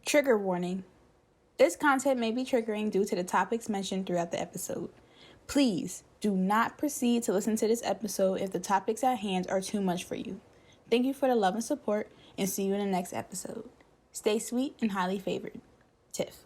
Trigger warning. This content may be triggering due to the topics mentioned throughout the episode. Please do not proceed to listen to this episode if the topics at hand are too much for you. Thank you for the love and support, and see you in the next episode. Stay sweet and highly favored. Tiff.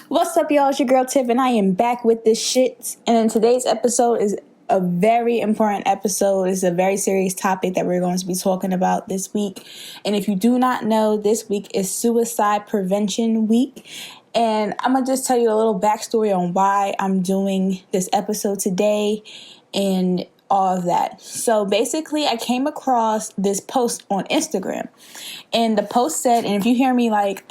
What's up, y'all? It's your girl Tiff, and I am back with this shit. And in today's episode is a very important episode. It's a very serious topic that we're going to be talking about this week. And if you do not know, this week is Suicide Prevention Week. And I'm going to just tell you a little backstory on why I'm doing this episode today and all of that. So basically, I came across this post on Instagram. And the post said, and if you hear me like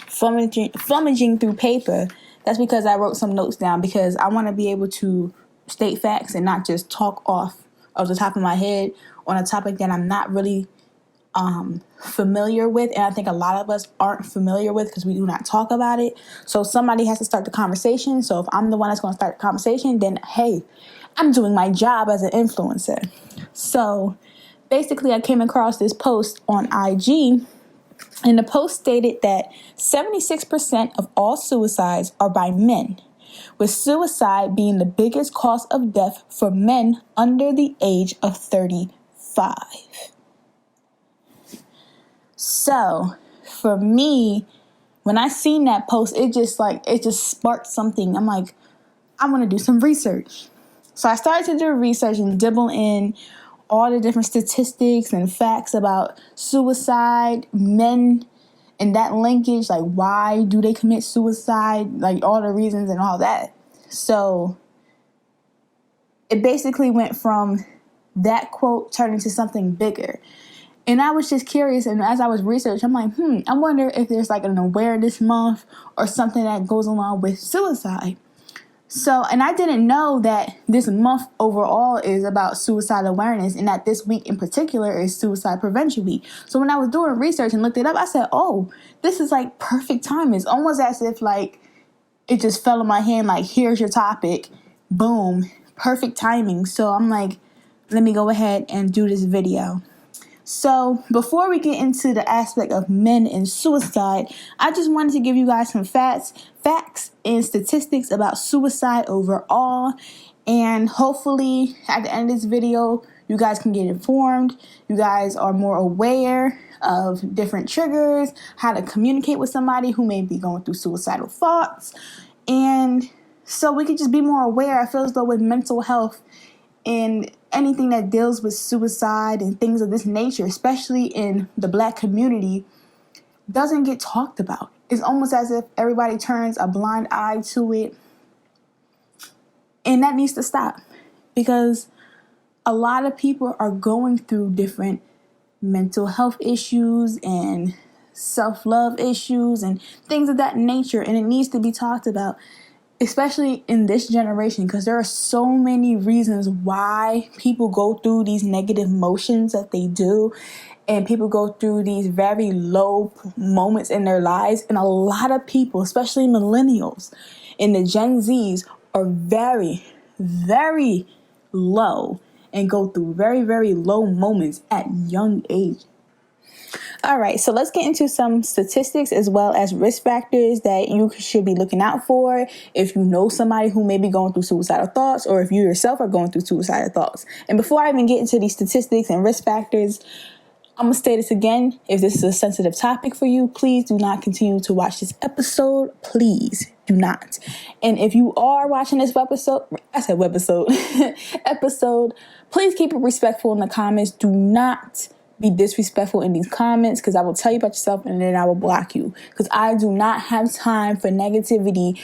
flummaging through paper, that's because I wrote some notes down, because I want to be able to state facts and not just talk off of the top of my head on a topic that I'm not really familiar with, and I think a lot of us aren't familiar with because we do not talk about it. So somebody has to start the conversation. So if I'm the one that's going to start the conversation, then hey, I'm doing my job as an influencer. So basically, I came across this post on IG. And the post stated that 76% of all suicides are by men, with suicide being the biggest cause of death for men under the age of 35. So, for me, when I seen that post, it just sparked something. I'm like, I want to do some research. So I started to do research and dibble in all the different statistics and facts about suicide, men, and that linkage, like why do they commit suicide, like all the reasons and all that. So it basically went from that quote turning to something bigger. And I was just curious, and as I was researching, I'm like, I wonder if there's like an awareness month or something that goes along with suicide. So, and I didn't know that this month overall is about suicide awareness, and that this week in particular is Suicide Prevention Week. So when I was doing research and looked it up, I said, oh, this is like perfect time. It's almost as if like it just fell in my hand, like, here's your topic. Boom. Perfect timing. So I'm like, let me go ahead and do this video. So before we get into the aspect of men and suicide, I just wanted to give you guys some facts and statistics about suicide overall. And hopefully at the end of this video, you guys can get informed. You guys are more aware of different triggers, how to communicate with somebody who may be going through suicidal thoughts. And so we could just be more aware. I feel as though with mental health and anything that deals with suicide and things of this nature, especially in the Black community, doesn't get talked about. It's almost as if everybody turns a blind eye to it. And that needs to stop, because a lot of people are going through different mental health issues and self-love issues and things of that nature. And it needs to be talked about, especially in this generation, because there are so many reasons why people go through these negative emotions that they do, and people go through these very low moments in their lives. And a lot of people, especially millennials and the Gen Zs, are very, very low and go through very, very low moments at young age. All right, so let's get into some statistics as well as risk factors that you should be looking out for if you know somebody who may be going through suicidal thoughts, or if you yourself are going through suicidal thoughts. And before I even get into these statistics and risk factors, I'm going to say this again. If this is a sensitive topic for you, please do not continue to watch this episode. Please do not. And if you are watching this episode, please keep it respectful in the comments. Do not be disrespectful in these comments, because I will tell you about yourself and then I will block you, because I do not have time for negativity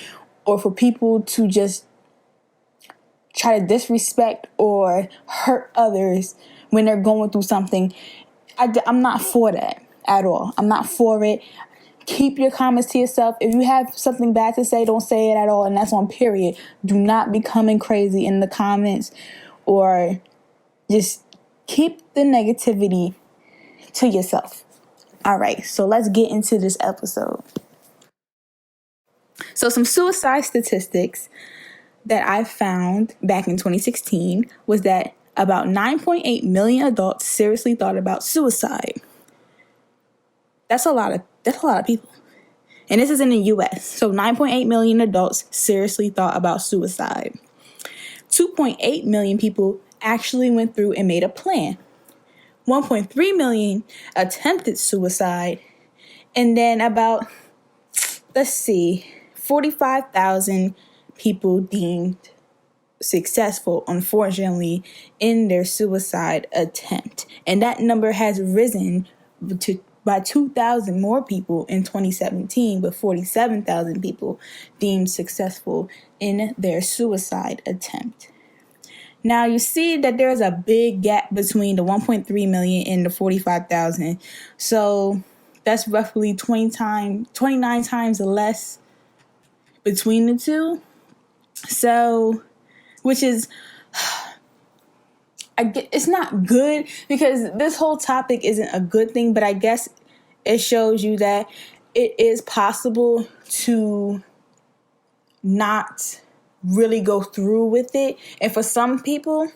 or for people to just try to disrespect or hurt others when they're going through something. I'm not for that at all. I'm not for it. Keep your comments to yourself. If you have something bad to say, don't say it at all, and that's on period. Do not be coming crazy in the comments or just Keep the negativity to yourself. All right, so let's get into this episode. So some suicide statistics that I found back in 2016 was that about 9.8 million adults seriously thought about suicide. That's a lot of people. And this is in the US. So 9.8 million adults seriously thought about suicide. 2.8 million people actually went through and made a plan. 1.3 million attempted suicide. And then about, 45,000 people deemed successful, unfortunately, in their suicide attempt. And that number has risen by 2,000 more people in 2017, with 47,000 people deemed successful in their suicide attempt. Now you see that there's a big gap between the 1.3 million and the 45,000. So that's roughly 29 times less between the two. So, which is, it's not good, because this whole topic isn't a good thing, but I guess it shows you that it is possible to not really go through with it. And for some people,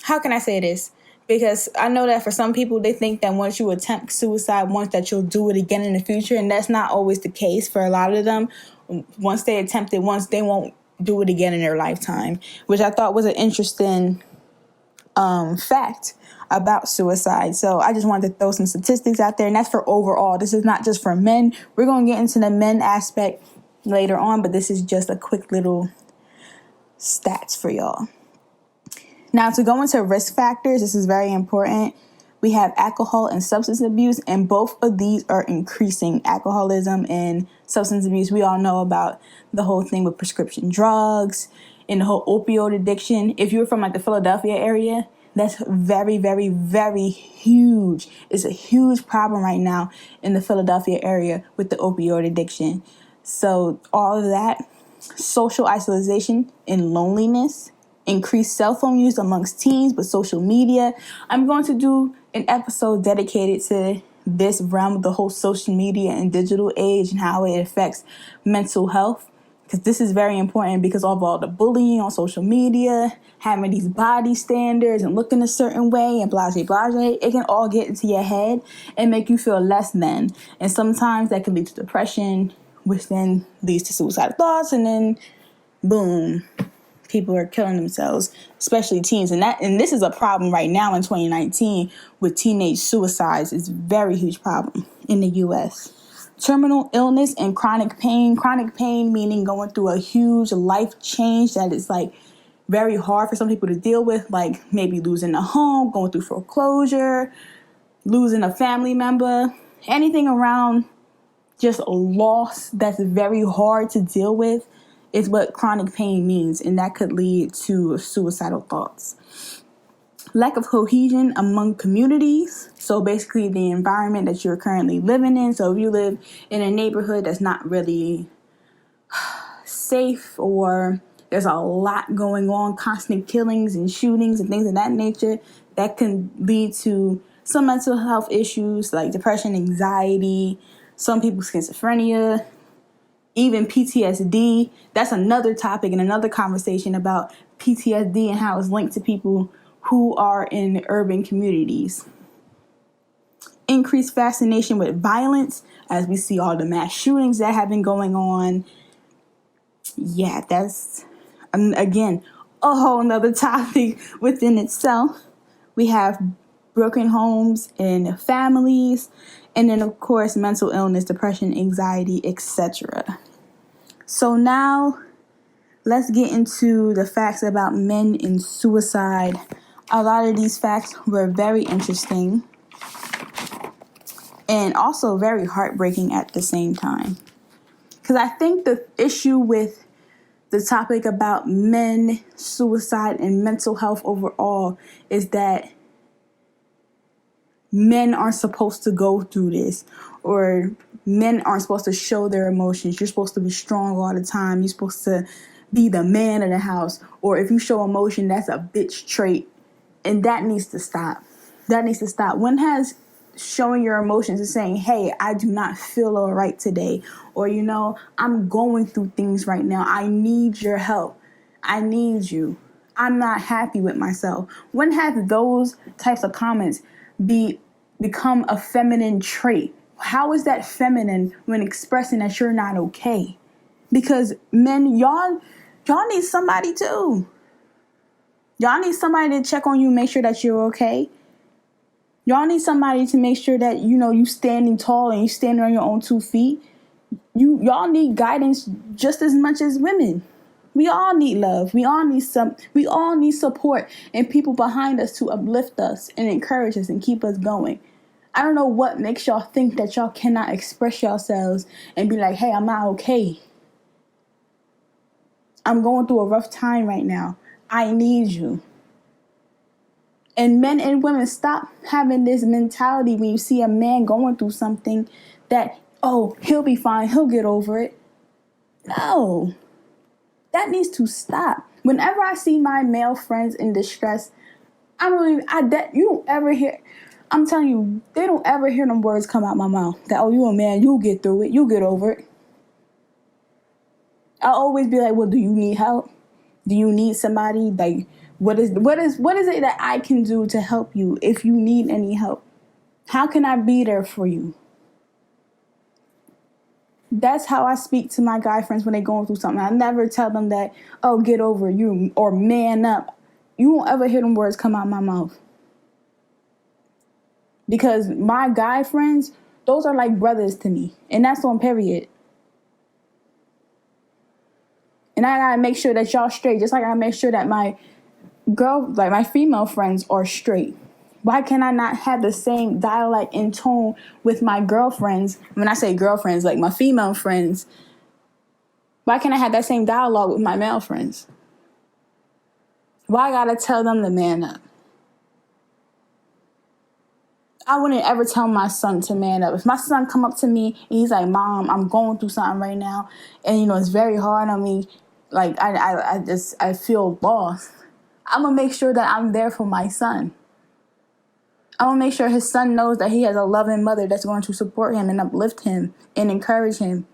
how can I say this? Because I know that for some people, they think that once you attempt suicide once, that you'll do it again in the future. And that's not always the case for a lot of them. Once they attempt it once, they won't do it again in their lifetime, which I thought was an interesting fact about suicide. So I just wanted to throw some statistics out there. And that's for overall. This is not just for men. We're going to get into the men aspect later on, but this is just a quick little stats for y'all. Now, to go into risk factors, this is very important. We have alcohol and substance abuse, and both of these are increasing. Alcoholism and substance abuse. We all know about the whole thing with prescription drugs and the whole opioid addiction. If you're from like the Philadelphia area, that's very, very, very huge. It's a huge problem right now in the Philadelphia area with the opioid addiction. So all of that, social isolation and loneliness, increased cell phone use amongst teens with social media. I'm going to do an episode dedicated to this realm of the whole social media and digital age and how it affects mental health. Because this is very important because of all the bullying on social media, having these body standards and looking a certain way and blase, it can all get into your head and make you feel less than. And sometimes that can lead to depression, which then leads to suicidal thoughts, and then boom, people are killing themselves, especially teens. And this is a problem right now in 2019 with teenage suicides. It's a very huge problem in the U.S. Terminal illness and chronic pain. Chronic pain meaning going through a huge life change that is like very hard for some people to deal with, like maybe losing a home, going through foreclosure, losing a family member, anything around just a loss that's very hard to deal with is what chronic pain means, and that could lead to suicidal thoughts. Lack of cohesion among communities, so basically the environment that you're currently living in. So if you live in a neighborhood that's not really safe, or there's a lot going on, constant killings and shootings and things of that nature, that can lead to some mental health issues like depression, anxiety, some people schizophrenia, even PTSD. That's another topic and another conversation about PTSD and how it's linked to people who are in urban communities. Increased fascination with violence, as we see all the mass shootings that have been going on. Yeah, that's, again, a whole nother topic within itself. We have broken homes and families, and then, of course, mental illness, depression, anxiety, etc. So now, let's get into the facts about men and suicide. A lot of these facts were very interesting and also very heartbreaking at the same time. Because I think the issue with the topic about men, suicide, and mental health overall is that men aren't supposed to go through this, or men aren't supposed to show their emotions. You're supposed to be strong all the time. You're supposed to be the man of the house, or if you show emotion, that's a bitch trait. And that needs to stop. That needs to stop. When has showing your emotions and saying, hey, I do not feel all right today, or, I'm going through things right now. I need your help. I need you. I'm not happy with myself. When have those types of comments become a feminine trait? How is that feminine when expressing that you're not okay? Because men, y'all need somebody too. Y'all need somebody to check on you, make sure that you're okay. Y'all need somebody to make sure that, you standing tall and you standing on your own 2 feet. Y'all need guidance just as much as women. We all need love. We all need support and people behind us to uplift us and encourage us and keep us going. I don't know what makes y'all think that y'all cannot express yourselves and be like, hey, I'm not okay. I'm going through a rough time right now. I need you. And men and women, stop having this mentality when you see a man going through something that, oh, he'll be fine. He'll get over it. No. That needs to stop. Whenever I see my male friends in distress, you don't ever hear, I'm telling you, they don't ever hear them words come out my mouth. That, oh, you a man, you'll get through it. You'll get over it. I'll always be like, well, do you need help? Do you need somebody? Like, what is it that I can do to help you if you need any help? How can I be there for you? That's how I speak to my guy friends when they're going through something. I never tell them that, oh, get over you or man up. You won't ever hear them words come out my mouth. Because my guy friends, those are like brothers to me. And that's on period. And I gotta make sure that y'all straight. Just like I make sure that my female friends are straight. Why can I not have the same dialect and tone with my girlfriends? When I say girlfriends, like my female friends, why can't I have that same dialogue with my male friends? Why I gotta tell them to man up? I wouldn't ever tell my son to man up. If my son come up to me and he's like, Mom, I'm going through something right now, and it's very hard on me, like I feel lost, I'm gonna make sure that I'm there for my son. I'm gonna make sure his son knows that he has a loving mother that's going to support him and uplift him and encourage him,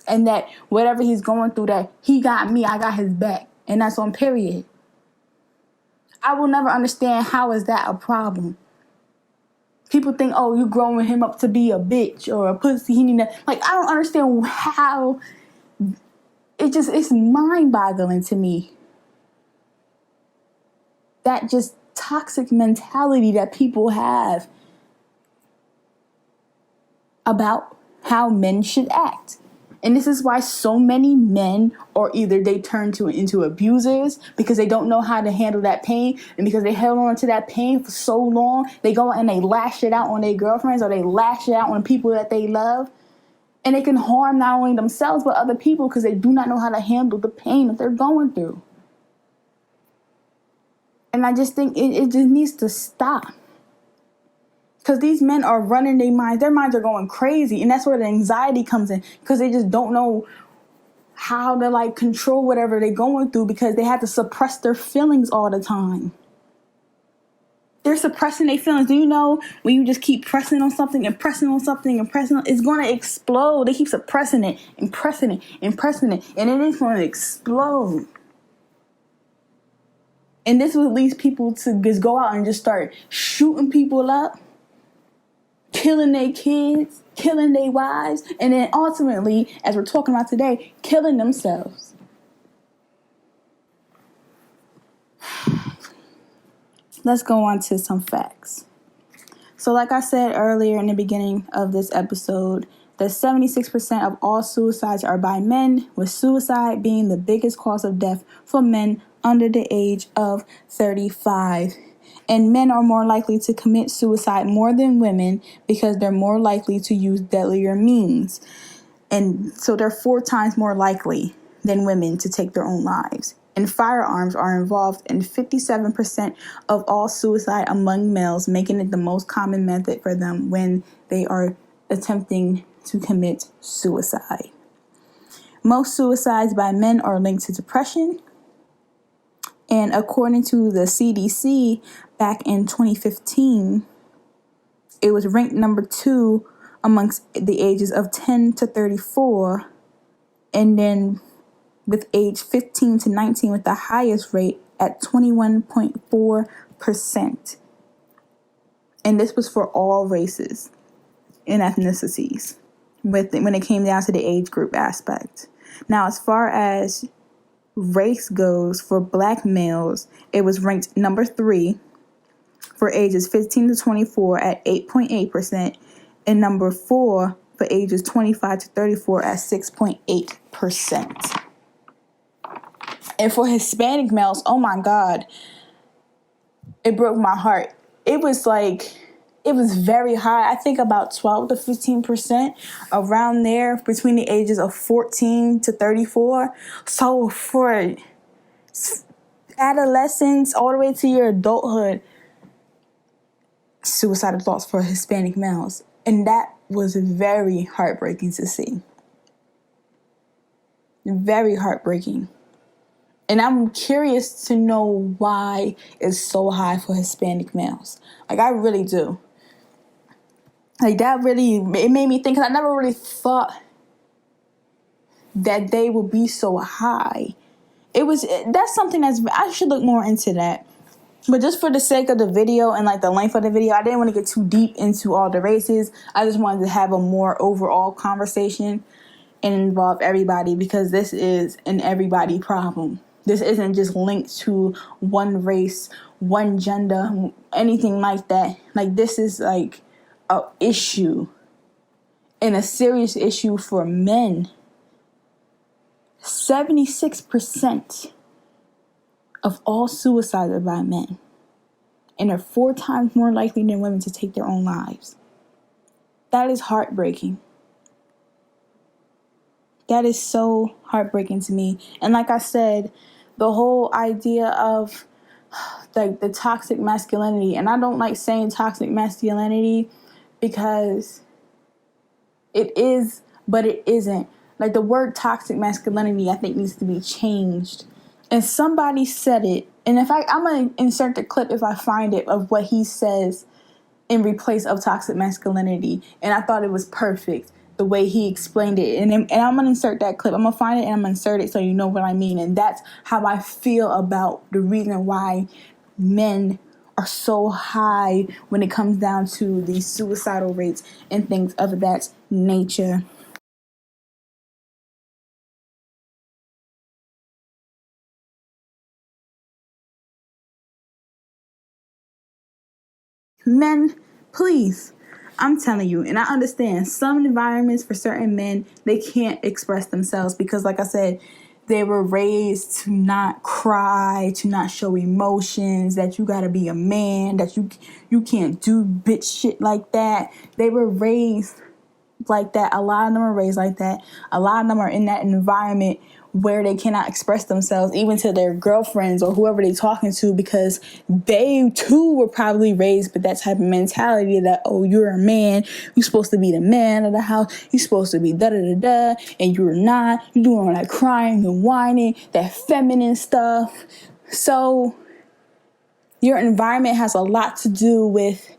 and that whatever he's going through, that he got me, I got his back, and that's on period. I will never understand how is that a problem. People think, oh, you growing him up to be a bitch or a pussy. He need to, I don't understand how. It's mind-boggling to me. That just toxic mentality that people have about how men should act. And this is why so many men, or either they turn into abusers because they don't know how to handle that pain, and because they held on to that pain for so long, they go and they lash it out on their girlfriends, or they lash it out on people that they love. And they can harm not only themselves but other people because they do not know how to handle the pain that they're going through. And I just think it just needs to stop. Because these men are running their minds. Their minds are going crazy. And that's where the anxiety comes in. Because they just don't know how to control whatever they're going through, because they have to suppress their feelings all the time. They're suppressing their feelings. Do you know when you just keep pressing on something and pressing on something and pressing on, it's going to explode. They keep suppressing it and pressing it and pressing it. And it is going to explode. And this will lead people to just go out and just start shooting people up, killing their kids, killing their wives, and then ultimately, as we're talking about today, killing themselves. Let's go on to some facts. So like I said earlier in the beginning of this episode, that 76% of all suicides are by men, with suicide being the biggest cause of death for men under the age of 35. And men are more likely to commit suicide more than women because they're more likely to use deadlier means. And so they're 4 times more likely than women to take their own lives. And firearms are involved in 57% of all suicide among males, making it the most common method for them when they are attempting to commit suicide. Most suicides by men are linked to depression. And according to the CDC, back in 2015, it was ranked number 2 amongst the ages of 10 to 34. And then with age 15 to 19 with the highest rate at 21.4%. And this was for all races and ethnicities when it came down to the age group aspect. Now, as far as race goes, for black males, it was ranked number 3 for ages 15 to 24 at 8.8%, and number 4 for ages 25 to 34 at 6.8%. And for Hispanic males, oh my God, it broke my heart. It was very high. I think about 12 to 15%, around there, between the ages of 14 to 34. So for adolescence all the way to your adulthood, suicidal thoughts for Hispanic males. And that was very heartbreaking to see. Very heartbreaking. And I'm curious to know why it's so high for Hispanic males. Like, I really do. Like, that really, it made me think, because I never really thought that they would be so high. That's something I should look more into that. But just for the sake of the video and like the length of the video, I didn't want to get too deep into all the races. I just wanted to have a more overall conversation and involve everybody, because this is an everybody problem. This isn't just linked to one race, one gender, anything like that. Like, this is like a issue, and a serious issue for men. 76% of all suicides are by men, and are 4 times more likely than women to take their own lives. That is heartbreaking. That is so heartbreaking to me. And like I said, the whole idea of like the toxic masculinity, and I don't like saying toxic masculinity because it is, but it isn't. Like, the word toxic masculinity, I think, needs to be changed. And somebody said it, and in fact, I'm going to insert the clip if I find it, of what he says in replace of toxic masculinity. And I thought it was perfect, the way he explained it. And I'm going to insert that clip. I'm going to find it and I'm going to insert it so you know what I mean. And that's how I feel about the reason why men are so high when it comes down to the suicidal rates and things of that nature. Men, please, I'm telling you, and I understand some environments for certain men, they can't express themselves because, like I said, they were raised to not cry, to not show emotions, that you gotta be a man, that you can't do bitch shit like that. They were raised like that. A lot of them are raised like that. A lot of them are in that environment where they cannot express themselves even to their girlfriends or whoever they're talking to, because they too were probably raised with that type of mentality that, oh, you're a man, you're supposed to be the man of the house, you're supposed to be da-da-da-da, and you're not. You're doing all that crying and whining, that feminine stuff. So your environment has a lot to do with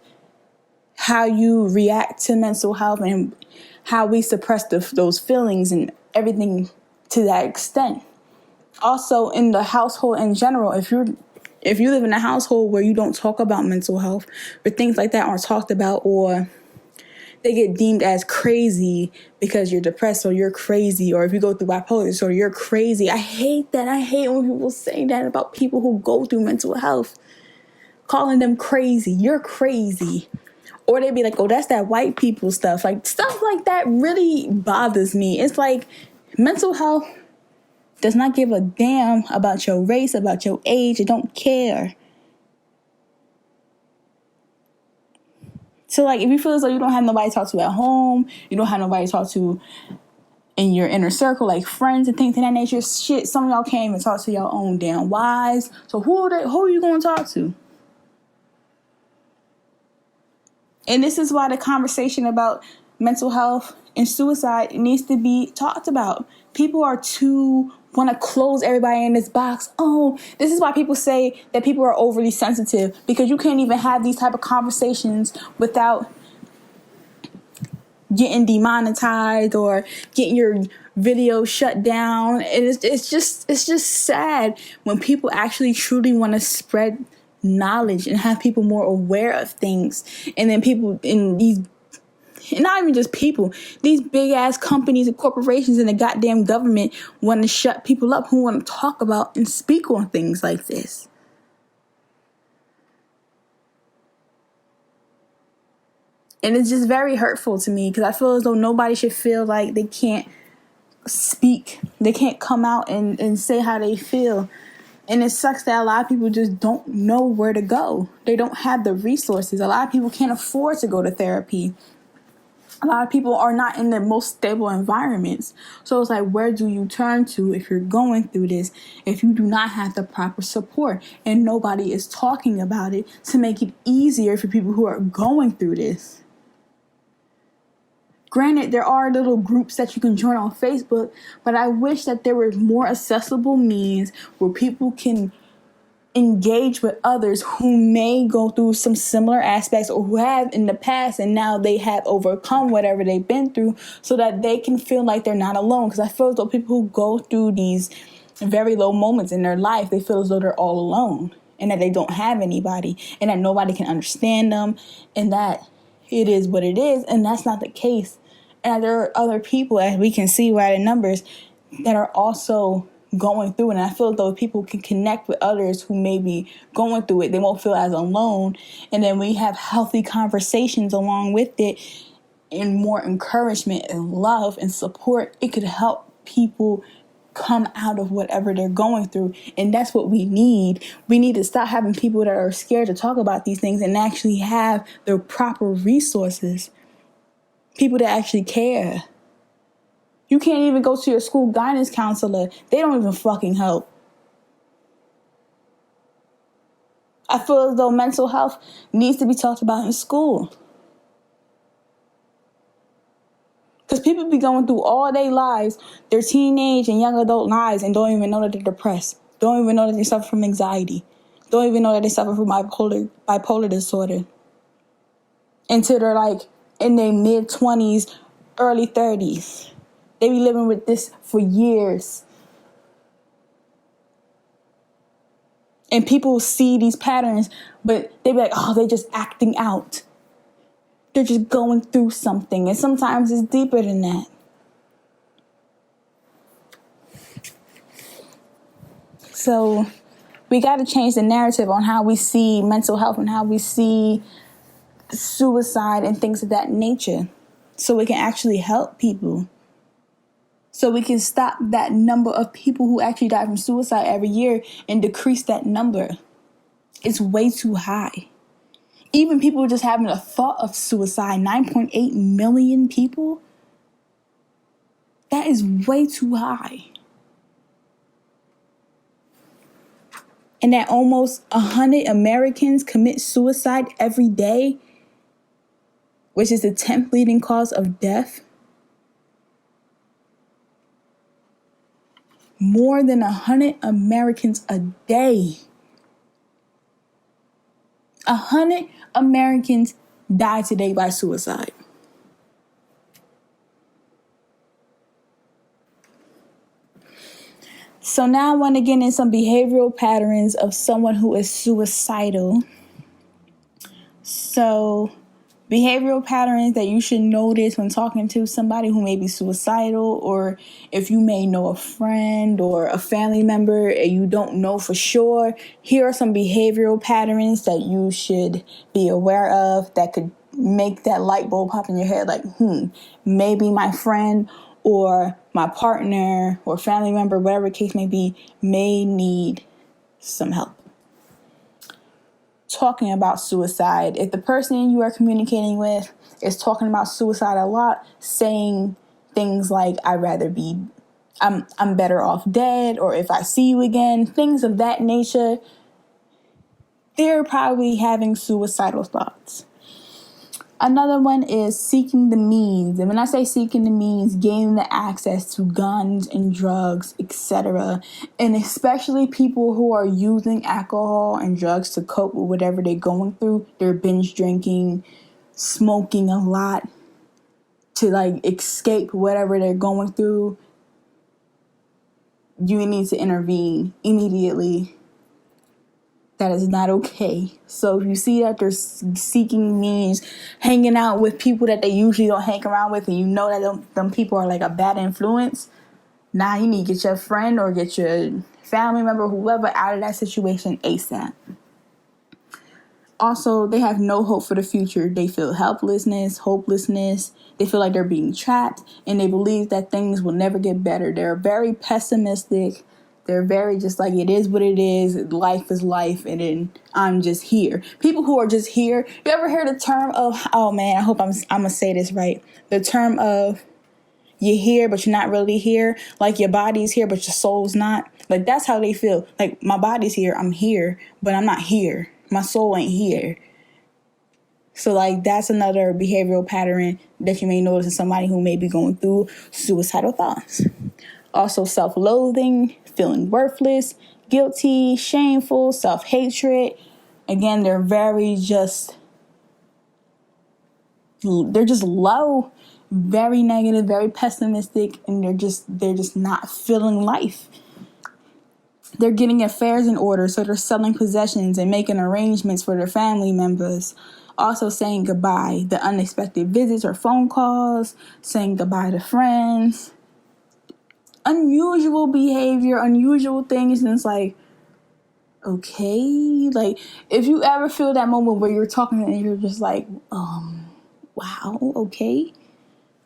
how you react to mental health and how we suppress those feelings and everything to that extent. Also, in the household in general, if you live in a household where you don't talk about mental health, or things like that aren't talked about, or they get deemed as crazy because you're depressed, or you're crazy, or if you go through bipolar disorder, you're crazy. I hate that. I hate when people say that about people who go through mental health, calling them crazy. You're crazy. Or they'd be like, oh, that's that white people stuff. Like, stuff like that really bothers me. It's like, mental health does not give a damn about your race, about your age. It don't care. So, like, if you feel as though you don't have nobody to talk to at home, you don't have nobody to talk to in your inner circle, like friends and things of that nature, shit, some of y'all can't even talk to your own damn wives. So who are you going to talk to? And this is why the conversation about mental health and suicide needs to be talked about. People are too want to close everybody in this box. Oh, this is why people say that people are overly sensitive, because you can't even have these type of conversations without getting demonetized or getting your video shut down. And it's just sad when people actually truly want to spread knowledge and have people more aware of things, and then people in these, and not even just people, these big ass companies and corporations and the goddamn government want to shut people up who want to talk about and speak on things like this. And it's just very hurtful to me, because I feel as though nobody should feel like they can't speak. They can't come out and say how they feel. And it sucks that a lot of people just don't know where to go. They don't have the resources. A lot of people can't afford to go to therapy. A lot of people are not in the most stable environments. So it's like, where do you turn to if you're going through this, if you do not have the proper support and nobody is talking about it to make it easier for people who are going through this? Granted, there are little groups that you can join on Facebook, but I wish that there were more accessible means where people can engage with others who may go through some similar aspects, or who have in the past and now they have overcome whatever they've been through, so that they can feel like they're not alone. Because I feel as though people who go through these very low moments in their life, they feel as though they're all alone and that they don't have anybody and that nobody can understand them and that it is what it is. And that's not the case. And there are other people, as we can see by the numbers, that are also going through it. And I feel as though people can connect with others who may be going through it, they won't feel as alone. And then we have healthy conversations along with it, and more encouragement and love and support. It could help people come out of whatever they're going through. And that's what we need. We need to stop having people that are scared to talk about these things and actually have the proper resources. People that actually care. You can't even go to your school guidance counselor. They don't even fucking help. I feel as though mental health needs to be talked about in school. Because people be going through all their lives, their teenage and young adult lives, and don't even know that they're depressed. Don't even know that they suffer from anxiety. Don't even know that they suffer from bipolar disorder. Until they're like in their mid-20s, early 30s. They be living with this for years. And people see these patterns, but they be like, oh, they're just acting out. They're just going through something. And sometimes it's deeper than that. So we got to change the narrative on how we see mental health and how we see suicide and things of that nature, so we can actually help people. So we can stop that number of people who actually die from suicide every year and decrease that number. It's way too high. Even people just having a thought of suicide, 9.8 million people, that is way too high. And that almost 100 Americans commit suicide every day, which is the 10th leading cause of death. More than 100 Americans a day. 100 Americans die today by suicide. So now I want to get in some behavioral patterns of someone who is suicidal. So behavioral patterns that you should notice when talking to somebody who may be suicidal, or if you may know a friend or a family member and you don't know for sure, here are some behavioral patterns that you should be aware of that could make that light bulb pop in your head like, maybe my friend or my partner or family member, whatever the case may be, may need some help. Talking about suicide. If the person you are communicating with is talking about suicide a lot, saying things like, I'm better off dead, or if I see you again, things of that nature, they're probably having suicidal thoughts. Another one is seeking the means. And when I say seeking the means, gaining the access to guns and drugs, etc. And especially people who are using alcohol and drugs to cope with whatever they're going through. They're binge drinking, smoking a lot to like escape whatever they're going through. You need to intervene immediately. That is not okay. So if you see that they're seeking means, hanging out with people that they usually don't hang around with, and you know that them people are like a bad influence, now you need to get your friend or get your family member, whoever, out of that situation ASAP. Also, they have no hope for the future. They feel helplessness, hopelessness. They feel like they're being trapped, and they believe that things will never get better. They're very pessimistic. They're very just like, it is what it is. Life is life, and then I'm just here. People who are just here. You ever hear the term of, oh man, I hope I'm going to say this right. The term of, you're here, but you're not really here. Like your body's here, but your soul's not. Like that's how they feel. Like my body's here, I'm here, but I'm not here. My soul ain't here. So like that's another behavioral pattern that you may notice in somebody who may be going through suicidal thoughts. Also self-loathing, feeling worthless, guilty, shameful, self-hatred. Again, they're just low, very negative, very pessimistic, and they're just not feeling life. They're getting affairs in order, so they're selling possessions and making arrangements for their family members. Also saying goodbye, the unexpected visits or phone calls, saying goodbye to friends. Unusual behavior, unusual things, and it's like, okay. Like, if you ever feel that moment where you're talking and you're just like, wow, okay,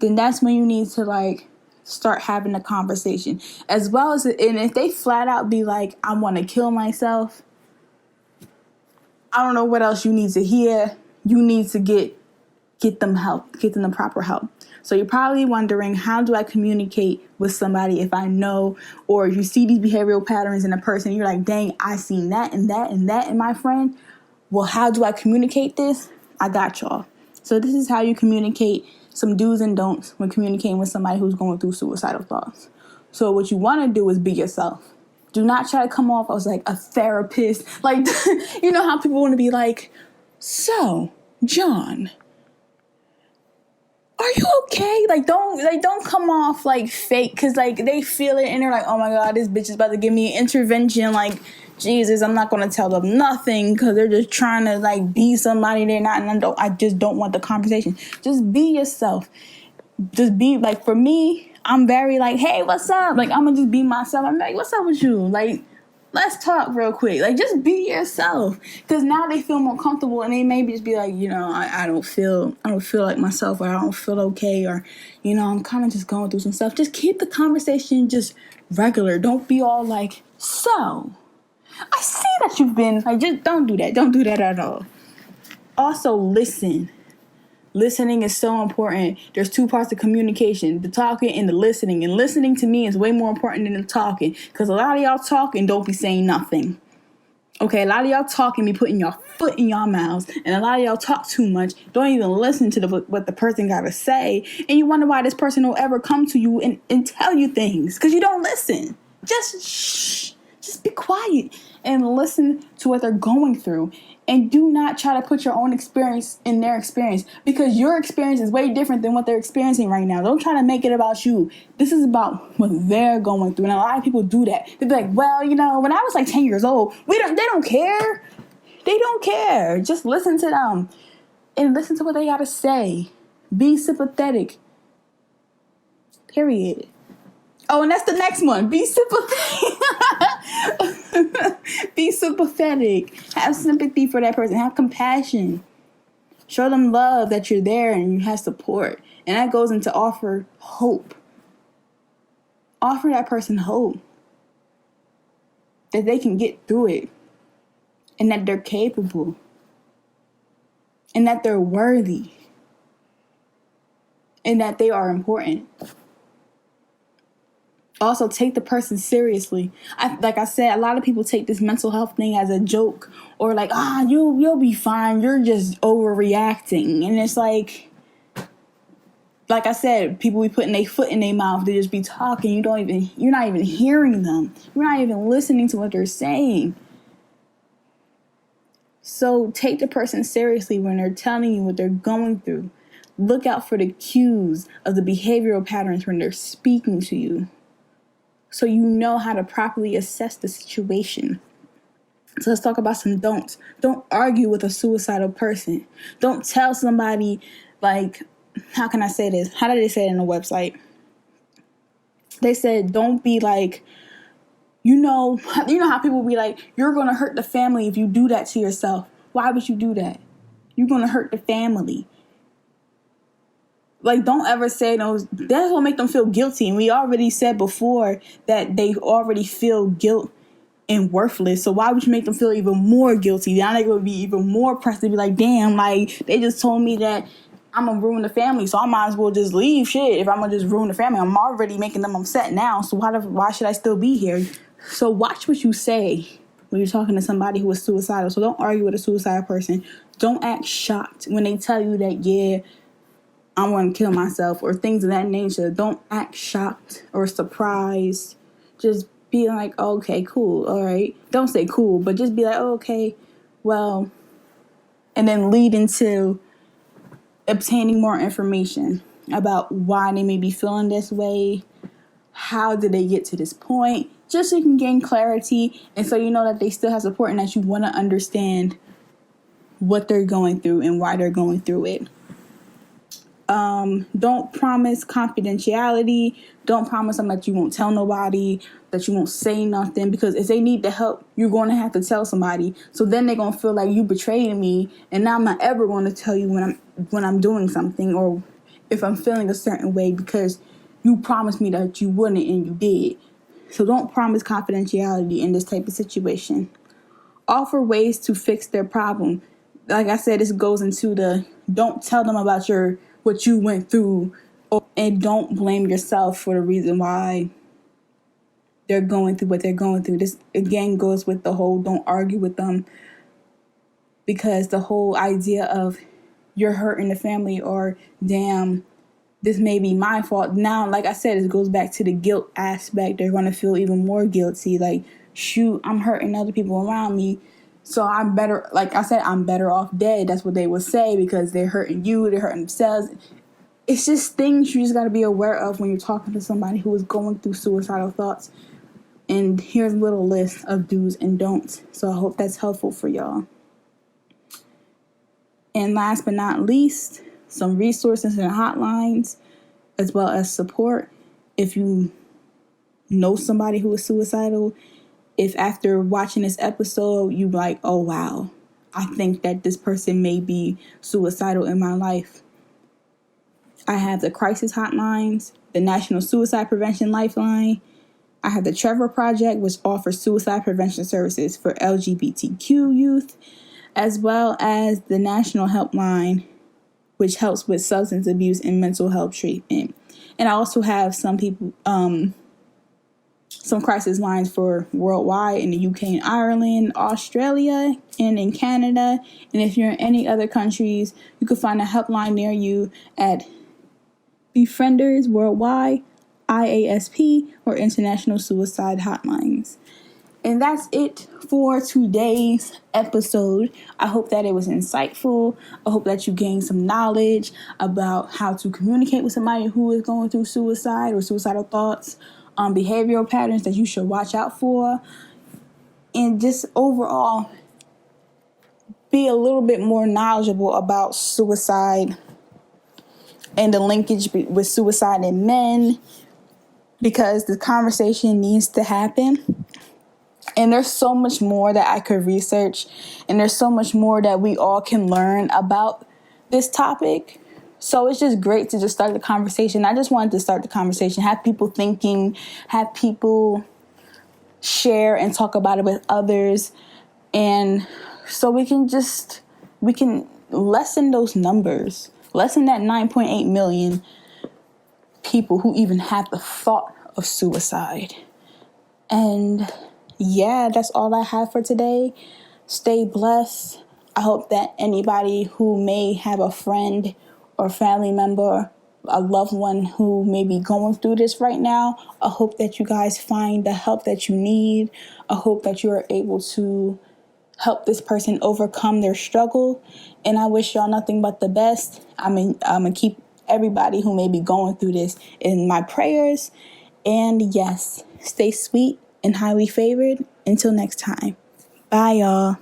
then that's when you need to, like, start having a conversation. As well as, and if they flat out be like, I want to kill myself, I don't know what else you need to hear. You need to get them help, get them the proper help. So you're probably wondering, how do I communicate with somebody if I know, or you see these behavioral patterns in a person, you're like, dang, I seen that and that and that in my friend. Well, how do I communicate this? I got y'all. So this is how you communicate some do's and don'ts when communicating with somebody who's going through suicidal thoughts. So what you want to do is be yourself. Do not try to come off as like a therapist. Like, you know how people want to be like, so, John, are you okay? Like, don't come off like fake, because like they feel it and they're like, oh my God, this bitch is about to give me an intervention. Like, Jesus, I'm not going to tell them nothing because they're just trying to like be somebody they're not. And I just don't want the conversation. Just be yourself. Just be like, for me, I'm very like, hey, what's up? Like, I'm going to just be myself. I'm like, what's up with you? Like, let's talk real quick. Like, just be yourself. Because now they feel more comfortable, and they maybe just be like, you know, I don't feel like myself, or I don't feel okay, or, you know, I'm kind of just going through some stuff. Just keep the conversation just regular. Don't be all like, so, I see that you've been, like, just don't do that. Don't do that at all. Also, listen. Listening is so important. There's two parts of communication, the talking and the listening. And listening to me is way more important than the talking, because a lot of y'all talk and don't be saying nothing. Okay, a lot of y'all talk and be putting your foot in y'all mouths. And a lot of y'all talk too much. Don't even listen to what the person got to say. And you wonder why this person will ever come to you and tell you things, because you don't listen. Just shh. Just be quiet and listen to what they're going through. And do not try to put your own experience in their experience, because your experience is way different than what they're experiencing right now. Don't try to make it about you. This is about what they're going through. And a lot of people do that. They'll be like, well, you know, when I was like 10 years old, they don't care. They don't care. Just listen to them and listen to what they got to say. Be sympathetic. Period. Oh, and that's the next one. Be sympathetic. Be sympathetic. Have sympathy for that person. Have compassion. Show them love, that you're there and you have support. And that goes into offer hope. Offer that person hope. That they can get through it. And that they're capable. And that they're worthy. And that they are important. Also, take the person seriously. Like I said, a lot of people take this mental health thing as a joke, or like, you'll be fine. You're just overreacting, and it's like I said, people be putting their foot in their mouth. They just be talking. You're not even hearing them. You're not even listening to what they're saying. So take the person seriously when they're telling you what they're going through. Look out for the cues of the behavioral patterns when they're speaking to you, so you know how to properly assess the situation. So let's talk about some don'ts. Don't argue with a suicidal person. Don't tell somebody, like, how can I say this? How did they say it in the website? They said, don't be like, you know how people be like, you're going to hurt the family if you do that to yourself. Why would you do that? You're going to hurt the family. Like, don't ever say those. That's what make them feel guilty. And we already said before that they already feel guilt and worthless. So why would you make them feel even more guilty? Now they would be even more pressed to be like, damn, like, they just told me that I'm going to ruin the family. So I might as well just leave. Shit, if I'm going to just ruin the family, I'm already making them upset now. So why should I still be here? So watch what you say when you're talking to somebody who is suicidal. So don't argue with a suicidal person. Don't act shocked when they tell you that, yeah, I'm going to kill myself, or things of that nature. Don't act shocked or surprised. Just be like, okay, cool, all right. Don't say cool, but just be like, okay, well, and then lead into obtaining more information about why they may be feeling this way. How did they get to this point? Just so you can gain clarity, and so you know that they still have support and that you want to understand what they're going through and why they're going through it. Don't promise confidentiality. Don't promise them that you won't tell nobody, that you won't say nothing, because if they need the help, you're going to have to tell somebody. So then they're going to feel like you betrayed me, and now I'm not ever going to tell you when I'm doing something, or if I'm feeling a certain way, because you promised me that you wouldn't and you did. So don't promise confidentiality in this type of situation. Offer ways to fix their problem. Like I said, this goes into the don't tell them about what you went through, and don't blame yourself for the reason why they're going through what they're going through. This again goes with the whole don't argue with them, because the whole idea of you're hurting the family, or damn, this may be my fault. Now, like I said, it goes back to the guilt aspect. They're going to feel even more guilty. Like, shoot, I'm hurting other people around me. So I'm better, like I said, I'm better off dead. That's what they would say, because they're hurting you, they're hurting themselves. It's just things you just got to be aware of when you're talking to somebody who is going through suicidal thoughts. And here's a little list of do's and don'ts. So I hope that's helpful for y'all. And last but not least, some resources and hotlines, as well as support. If you know somebody who is suicidal, if after watching this episode, you like, oh, wow, I think that this person may be suicidal in my life, I have the crisis hotlines, the National Suicide Prevention Lifeline. I have the Trevor Project, which offers suicide prevention services for LGBTQ youth, as well as the National Helpline, which helps with substance abuse and mental health treatment. And I also have some crisis lines for worldwide in the UK and Ireland, Australia, and in Canada. And if you're in any other countries, you can find a helpline near you at Befrienders Worldwide, IASP, or International Suicide Hotlines. And that's it for today's episode. I hope that it was insightful. I hope that you gained some knowledge about how to communicate with somebody who is going through suicide or suicidal thoughts, behavioral patterns that you should watch out for, and just overall be a little bit more knowledgeable about suicide and the linkage with suicide in men, because the conversation needs to happen. And there's so much more that I could research, and there's so much more that we all can learn about this topic. So it's just great to just start the conversation. I just wanted to start the conversation, have people thinking, have people share and talk about it with others. And so we can lessen those numbers, lessen that 9.8 million people who even have the thought of suicide. And yeah, that's all I have for today. Stay blessed. I hope that anybody who may have a friend or family member, a loved one who may be going through this right now, I hope that you guys find the help that you need. I hope that you are able to help this person overcome their struggle. And I wish y'all nothing but the best. I'm going to keep everybody who may be going through this in my prayers. And yes, stay sweet and highly favored. Until next time. Bye, y'all.